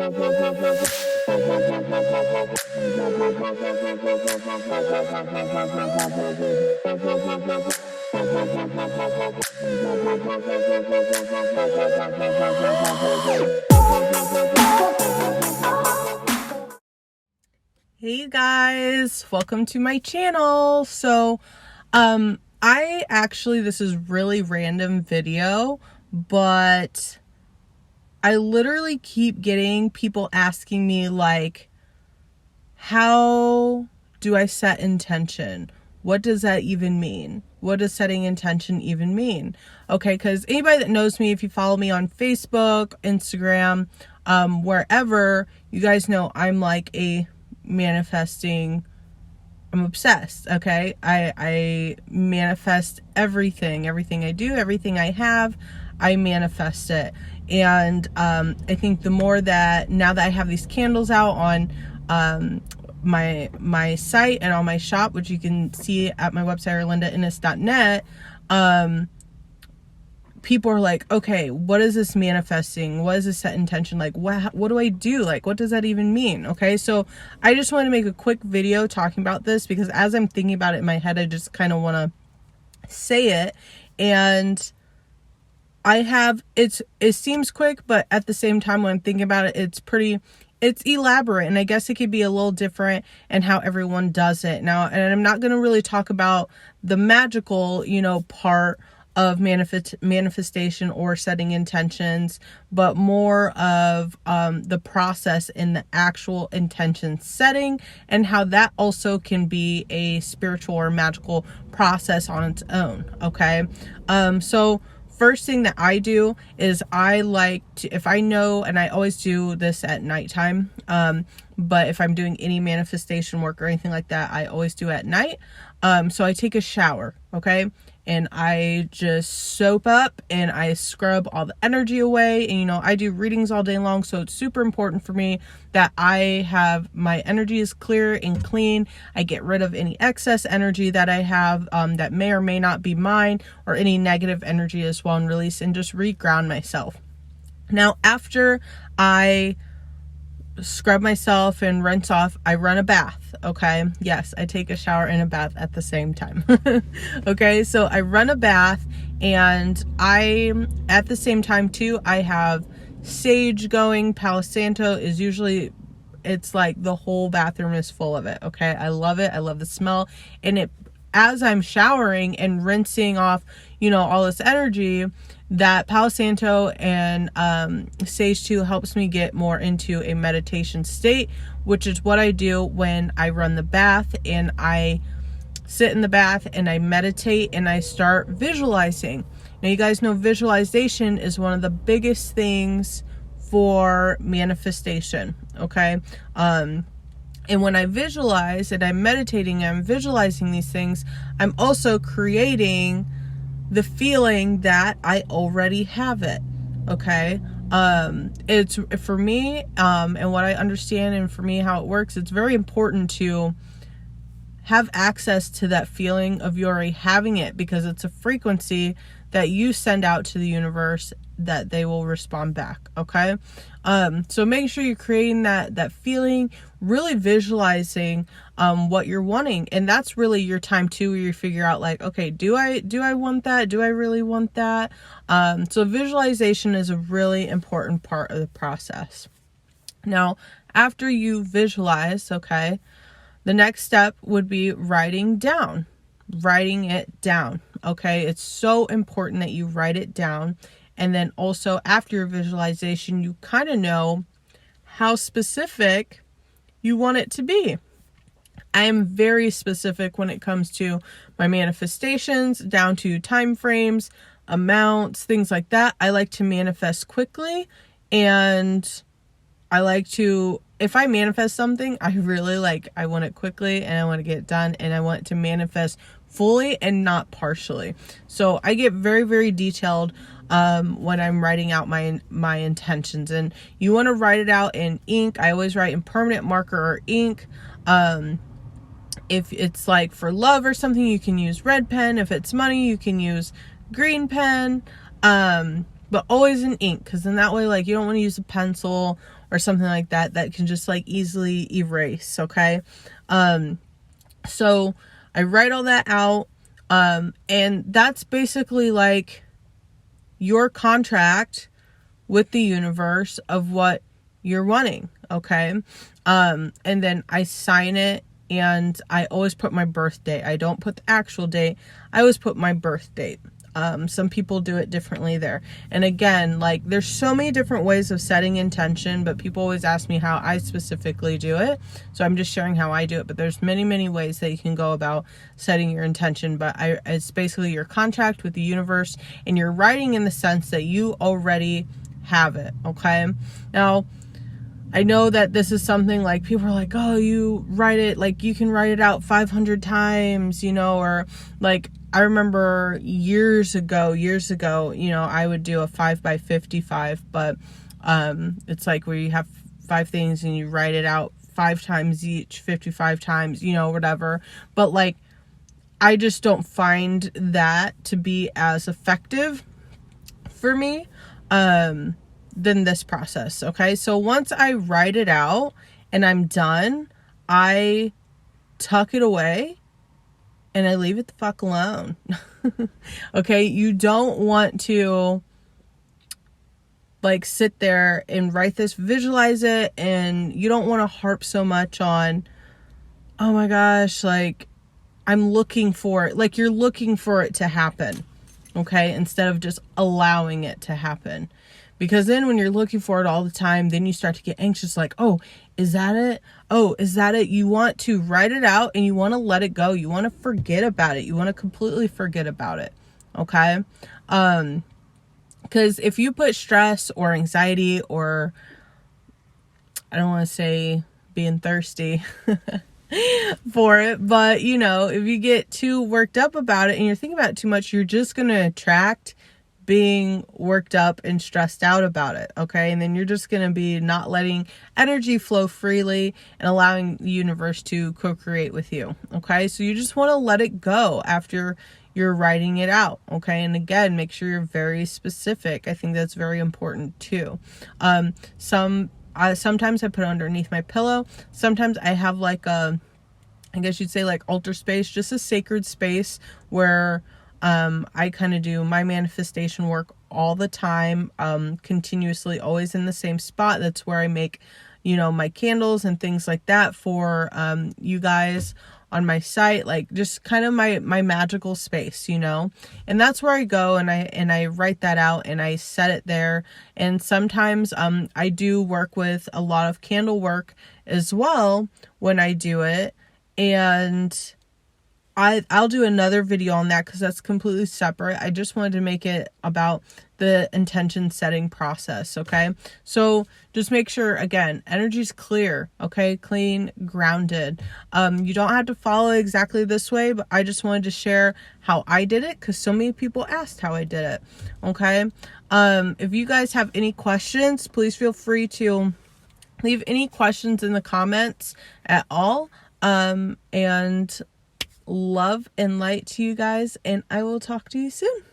Hey you guys, welcome to my channel. So this is really random video, but I literally keep getting people asking me like, how do I set intention? What does that even mean? What does setting intention even mean? Okay, because anybody that knows me, if you follow me on Facebook, Instagram, wherever, you guys know I'm like a manifesting, I'm obsessed. Okay, I manifest everything I do, everything I have, I manifest it. And I think the more that, now that I have these candles out on my site and on my shop, which you can see at my website, erlindainniss.net, people are like, okay, what is this manifesting? What is this set intention? Like, what do I do? Like, what does that even mean? Okay, so I just want to make a quick video talking about this, because as I'm thinking about it in my head, I just kind of want to say it. And it seems quick, but at the same time, when I'm thinking about it, it's elaborate, and I guess it could be a little different in how everyone does it. Now, and I'm not going to really talk about the magical, part of manifestation or setting intentions, but more of the process in the actual intention setting, and how that also can be a spiritual or magical process on its own. Okay, so first thing that I do is I like to, if I know, and I always do this at nighttime, but if I'm doing any manifestation work or anything like that, I always do at night. So I take a shower, okay, and I just soap up and I scrub all the energy away. And I do readings all day long, so it's super important for me that my energy is clear and clean. I get rid of any excess energy that I have that may or may not be mine, or any negative energy as well, and release and just reground myself. Now, after I scrub myself and rinse off, I run a bath. Okay, yes, I take a shower and a bath at the same time. Okay, so I run a bath, and at the same time too, I have sage going. Palo Santo is usually, it's like the whole bathroom is full of it. Okay, I love it. I love the smell. And as I'm showering and rinsing off, all this energy, that Palo Santo and Sage 2 helps me get more into a meditation state, which is what I do when I run the bath, and I sit in the bath and I meditate and I start visualizing. Now, you guys know visualization is one of the biggest things for manifestation, okay? And when I visualize and I'm meditating and I'm visualizing these things, I'm also creating the feeling that I already have it. Okay. It's for me, and what I understand, and for me, how it works, it's very important to have access to that feeling of you already having it, because it's a frequency that you send out to the universe that they will respond back. Okay. So make sure you're creating that feeling, really visualizing what you're wanting. And that's really your time too, where you figure out like, okay, do I want that? Do I really want that? So visualization is a really important part of the process. Now, after you visualize, okay, the next step would be writing it down. Okay. It's so important that you write it down. And then also after your visualization, you kind of know how specific you want it to be. I am very specific when it comes to my manifestations, down to time frames, amounts, things like that. I like to manifest quickly, and I like to, if I manifest something, I want it quickly, and I want to get it done, and I want it to manifest fully and not partially. So I get very, very detailed when I'm writing out my intentions. And you want to write it out in ink. I always write in permanent marker or ink. If it's like for love or something, you can use red pen. If it's money, you can use green pen. But always in ink, because then that way, like, you don't want to use a pencil or something like that can just like easily erase. Okay. So I write all that out. And that's basically like your contract with the universe of what you're wanting. Okay. And then I sign it, and I always put my birth date. I don't put the actual date. I always put my birth date. Some people do it differently there. And again, like there's so many different ways of setting intention, but people always ask me how I specifically do it. So I'm just sharing how I do it, but there's many, many ways that you can go about setting your intention. But it's basically your contract with the universe, and you're writing in the sense that you already have it. Okay. Now, I know that this is something like people are like, oh, you write it, like you can write it out 500 times, or like, I remember years ago, I would do a 5x55, but it's like where you have 5 things and you write it out 5 times each, 55 times, whatever. But like, I just don't find that to be as effective for me than this process. Okay. So once I write it out and I'm done, I tuck it away and I leave it the fuck alone. Okay. You don't want to like sit there and write this, visualize it. And you don't want to harp so much on, oh my gosh, like I'm looking for it. Like you're looking for it to happen. Okay. Instead of just allowing it to happen. Because then when you're looking for it all the time, then you start to get anxious, like, oh, is that it? Oh, is that it? You want to write it out and you want to let it go. You want to forget about it. You want to completely forget about it. Okay. Because if you put stress or anxiety, or I don't want to say being thirsty for it, but if you get too worked up about it and you're thinking about it too much, you're just going to attract being worked up and stressed out about it. Okay. And then you're just going to be not letting energy flow freely and allowing the universe to co-create with you. Okay. So you just want to let it go after you're writing it out. Okay. And again, make sure you're very specific. I think that's very important too. Sometimes I put it underneath my pillow. Sometimes I have like I guess you'd say like altar space, just a sacred space where I kind of do my manifestation work all the time, continuously, always in the same spot. That's where I make, my candles and things like that for you guys on my site, like just kind of my magical space, and that's where I go and I write that out and I set it there. And sometimes I do work with a lot of candle work as well when I do it, and I'll do another video on that because that's completely separate. I just wanted to make it about the intention setting process. Okay. So just make sure, again, energy's clear. Okay. Clean, grounded. You don't have to follow exactly this way, but I just wanted to share how I did it because so many people asked how I did it. Okay. If you guys have any questions, please feel free to leave any questions in the comments at all. And love and light to you guys, and I will talk to you soon.